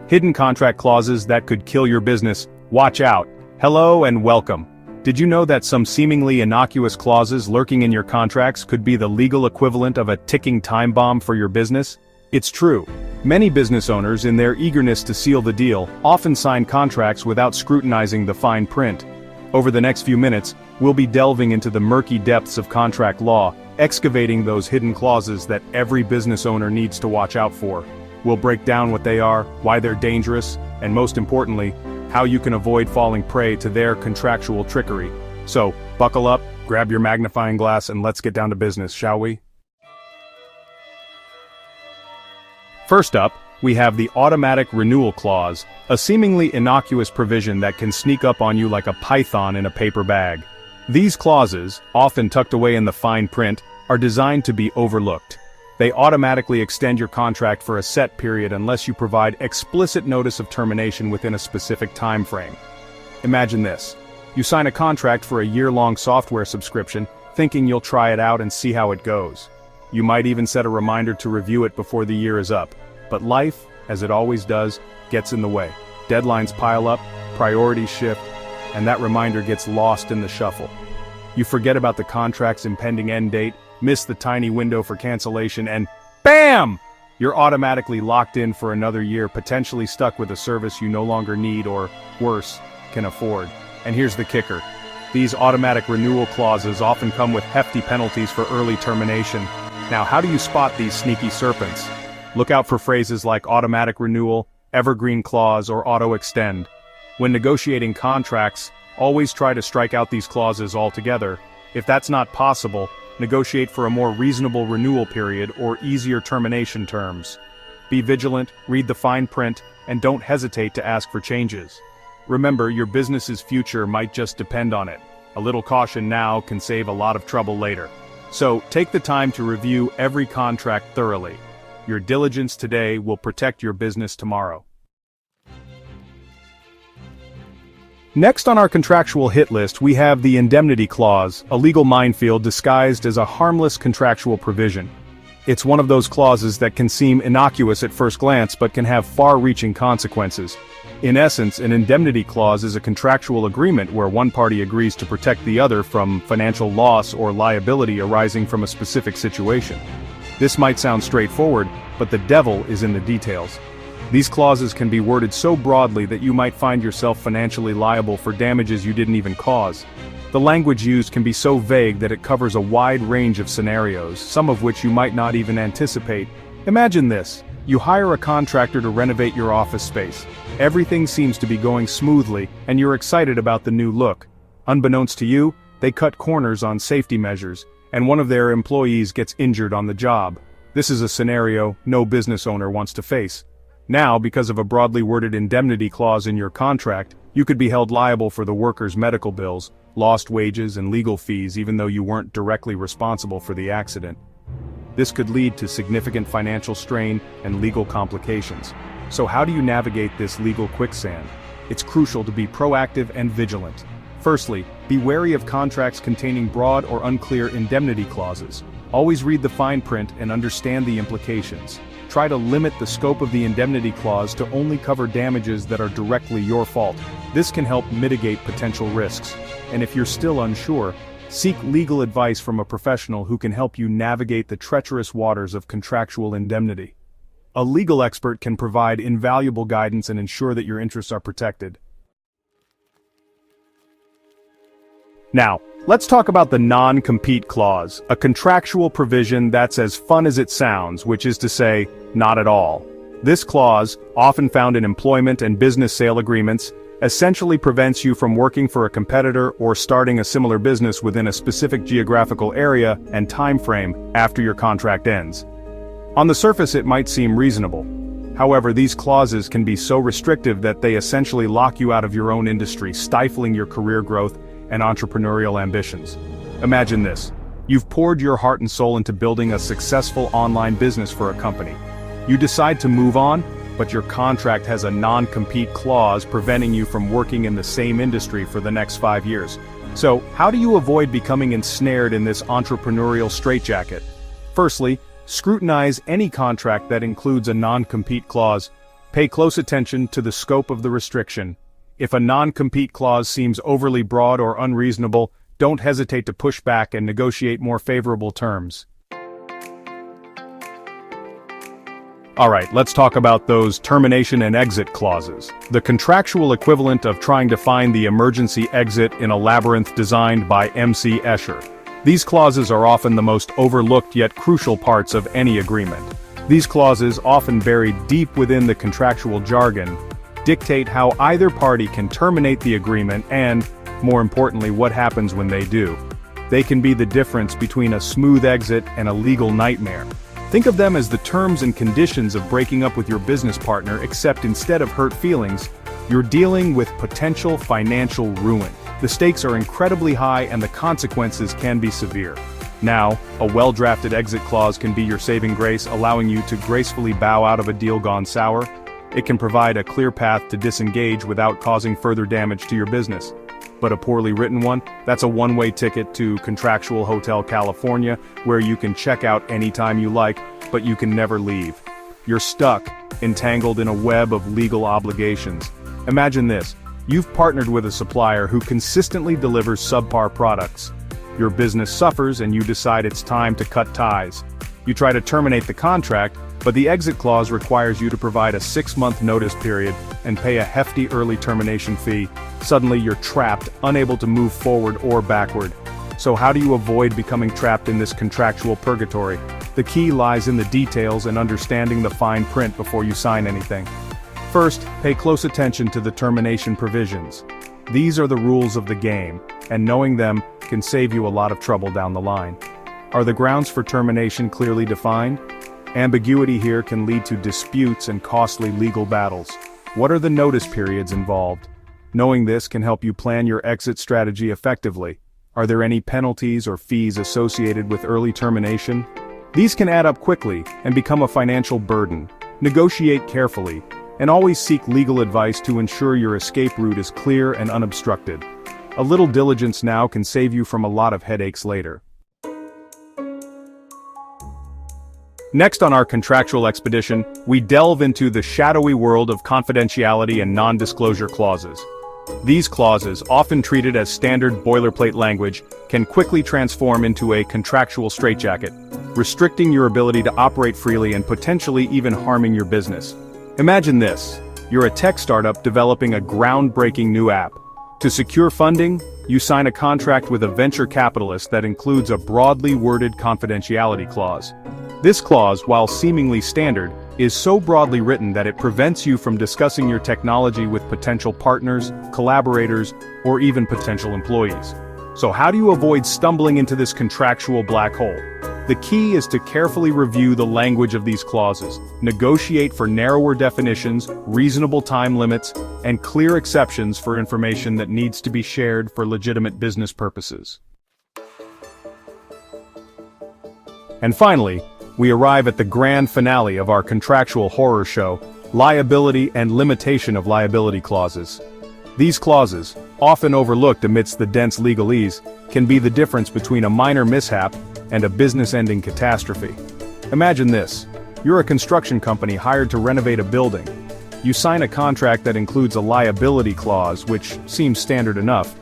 Hidden contract clauses that could kill your business. Watch out. Hello and welcome. Did you know that some seemingly innocuous clauses lurking in your contracts could be the legal equivalent of a ticking time bomb for your business? It's true. Many business owners, in their eagerness to seal the deal, often sign contracts without scrutinizing the fine print. Over the next few minutes, we'll be delving into the murky depths of contract law, excavating those hidden clauses that every business owner needs to watch out for. We'll break down what they are, why they're dangerous, and most importantly, how you can avoid falling prey to their contractual trickery. So, buckle up, grab your magnifying glass, and let's get down to business, shall we? First up, we have the automatic renewal clause, a seemingly innocuous provision that can sneak up on you like a python in a paper bag. These clauses, often tucked away in the fine print, are designed to be overlooked. They automatically extend your contract for a set period unless you provide explicit notice of termination within a specific time frame. Imagine this. You sign a contract for a year-long software subscription, thinking you'll try it out and see how it goes. You might even set a reminder to review it before the year is up. But life, as it always does, gets in the way. Deadlines pile up, priorities shift, and that reminder gets lost in the shuffle. You forget about the contract's impending end date, miss the tiny window for cancellation, and BAM! You're automatically locked in for another year, potentially stuck with a service you no longer need or, worse, can afford. And here's the kicker. These automatic renewal clauses often come with hefty penalties for early termination. Now, how do you spot these sneaky serpents? Look out for phrases like automatic renewal, evergreen clause, or auto-extend. When negotiating contracts, always try to strike out these clauses altogether. If that's not possible, negotiate for a more reasonable renewal period or easier termination terms. Be vigilant, read the fine print, and don't hesitate to ask for changes. Remember, your business's future might just depend on it. A little caution now can save a lot of trouble later. So, take the time to review every contract thoroughly. Your diligence today will protect your business tomorrow. Next on our contractual hit list, we have the indemnity clause, a legal minefield disguised as a harmless contractual provision. It's one of those clauses that can seem innocuous at first glance but can have far-reaching consequences. In essence, an indemnity clause is a contractual agreement where one party agrees to protect the other from financial loss or liability arising from a specific situation. This might sound straightforward, but the devil is in the details. These clauses can be worded so broadly that you might find yourself financially liable for damages you didn't even cause. The language used can be so vague that it covers a wide range of scenarios, some of which you might not even anticipate. Imagine this. You hire a contractor to renovate your office space. Everything seems to be going smoothly, and you're excited about the new look. Unbeknownst to you, they cut corners on safety measures, and one of their employees gets injured on the job. This is a scenario no business owner wants to face. Now, because of a broadly worded indemnity clause in your contract, you could be held liable for the worker's medical bills, lost wages, and legal fees even though you weren't directly responsible for the accident. This could lead to significant financial strain and legal complications. So how do you navigate this legal quicksand? It's crucial to be proactive and vigilant. Firstly, be wary of contracts containing broad or unclear indemnity clauses. Always read the fine print and understand the implications. Try to limit the scope of the indemnity clause to only cover damages that are directly your fault. This can help mitigate potential risks. And if you're still unsure, seek legal advice from a professional who can help you navigate the treacherous waters of contractual indemnity. A legal expert can provide invaluable guidance and ensure that your interests are protected. Now, let's talk about the non-compete clause, a contractual provision that's as fun as it sounds, which is to say, not at all. This clause, often found in employment and business sale agreements, essentially prevents you from working for a competitor or starting a similar business within a specific geographical area and time frame after your contract ends. On the surface, it might seem reasonable. However, these clauses can be so restrictive that they essentially lock you out of your own industry, stifling your career growth and entrepreneurial ambitions. Imagine this. You've poured your heart and soul into building a successful online business for a company. You decide to move on, but your contract has a non-compete clause preventing you from working in the same industry for the next 5 years. So, how do you avoid becoming ensnared in this entrepreneurial straitjacket? Firstly, scrutinize any contract that includes a non-compete clause. Pay close attention to the scope of the restriction. If a non-compete clause seems overly broad or unreasonable, don't hesitate to push back and negotiate more favorable terms. Alright, let's talk about those termination and exit clauses. The contractual equivalent of trying to find the emergency exit in a labyrinth designed by M.C. Escher. These clauses are often the most overlooked yet crucial parts of any agreement. These clauses, often buried deep within the contractual jargon, dictate how either party can terminate the agreement and, more importantly, what happens when they do. They can be the difference between a smooth exit and a legal nightmare. Think of them as the terms and conditions of breaking up with your business partner, except instead of hurt feelings, you're dealing with potential financial ruin. The stakes are incredibly high and the consequences can be severe. Now, a well-drafted exit clause can be your saving grace, allowing you to gracefully bow out of a deal gone sour. It can provide a clear path to disengage without causing further damage to your business. But a poorly written one? That's a one-way ticket to Contractual Hotel California, where you can check out anytime you like, but you can never leave. You're stuck, entangled in a web of legal obligations. Imagine this. You've partnered with a supplier who consistently delivers subpar products. Your business suffers and you decide it's time to cut ties. You try to terminate the contract, but the exit clause requires you to provide a 6-month notice period and pay a hefty early termination fee. Suddenly you're trapped, unable to move forward or backward. So how do you avoid becoming trapped in this contractual purgatory? The key lies in the details and understanding the fine print before you sign anything. First, pay close attention to the termination provisions. These are the rules of the game, and knowing them can save you a lot of trouble down the line. Are the grounds for termination clearly defined? Ambiguity here can lead to disputes and costly legal battles. What are the notice periods involved? Knowing this can help you plan your exit strategy effectively. Are there any penalties or fees associated with early termination? These can add up quickly and become a financial burden. Negotiate carefully, and always seek legal advice to ensure your escape route is clear and unobstructed. A little diligence now can save you from a lot of headaches later. Next on our contractual expedition, we delve into the shadowy world of confidentiality and non-disclosure clauses. These clauses, often treated as standard boilerplate language, can quickly transform into a contractual straitjacket, restricting your ability to operate freely and potentially even harming your business. Imagine this. You're a tech startup developing a groundbreaking new app. To secure funding, you sign a contract with a venture capitalist that includes a broadly worded confidentiality clause. This clause, while seemingly standard, is so broadly written that it prevents you from discussing your technology with potential partners, collaborators, or even potential employees. So how do you avoid stumbling into this contractual black hole? The key is to carefully review the language of these clauses, negotiate for narrower definitions, reasonable time limits, and clear exceptions for information that needs to be shared for legitimate business purposes. And finally, we arrive at the grand finale of our contractual horror show, liability and limitation of liability clauses. These clauses, often overlooked amidst the dense legalese, can be the difference between a minor mishap and a business-ending catastrophe. Imagine this. You're a construction company hired to renovate a building. You sign a contract that includes a liability clause, which seems standard enough.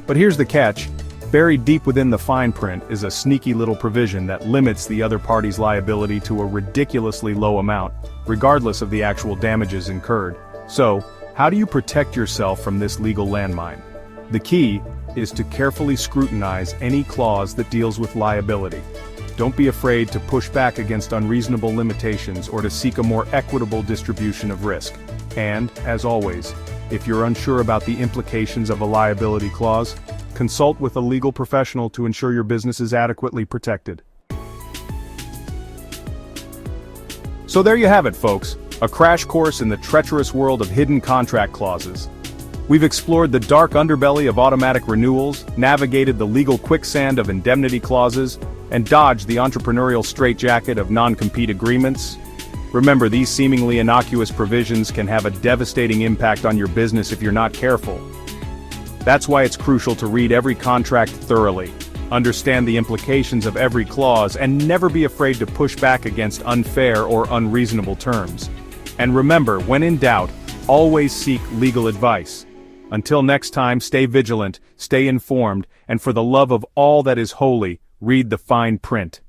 But here's the catch. Buried deep within the fine print is a sneaky little provision that limits the other party's liability to a ridiculously low amount, regardless of the actual damages incurred. So, how do you protect yourself from this legal landmine? The key is to carefully scrutinize any clause that deals with liability. Don't be afraid to push back against unreasonable limitations or to seek a more equitable distribution of risk. And, as always, if you're unsure about the implications of a liability clause, consult with a legal professional to ensure your business is adequately protected. So there you have it, folks, a crash course in the treacherous world of hidden contract clauses. We've explored the dark underbelly of automatic renewals, navigated the legal quicksand of indemnity clauses, and dodged the entrepreneurial straitjacket of non-compete agreements. Remember, these seemingly innocuous provisions can have a devastating impact on your business if you're not careful. That's why it's crucial to read every contract thoroughly, understand the implications of every clause, and never be afraid to push back against unfair or unreasonable terms. And remember, when in doubt, always seek legal advice. Until next time, stay vigilant, stay informed, and for the love of all that is holy, read the fine print.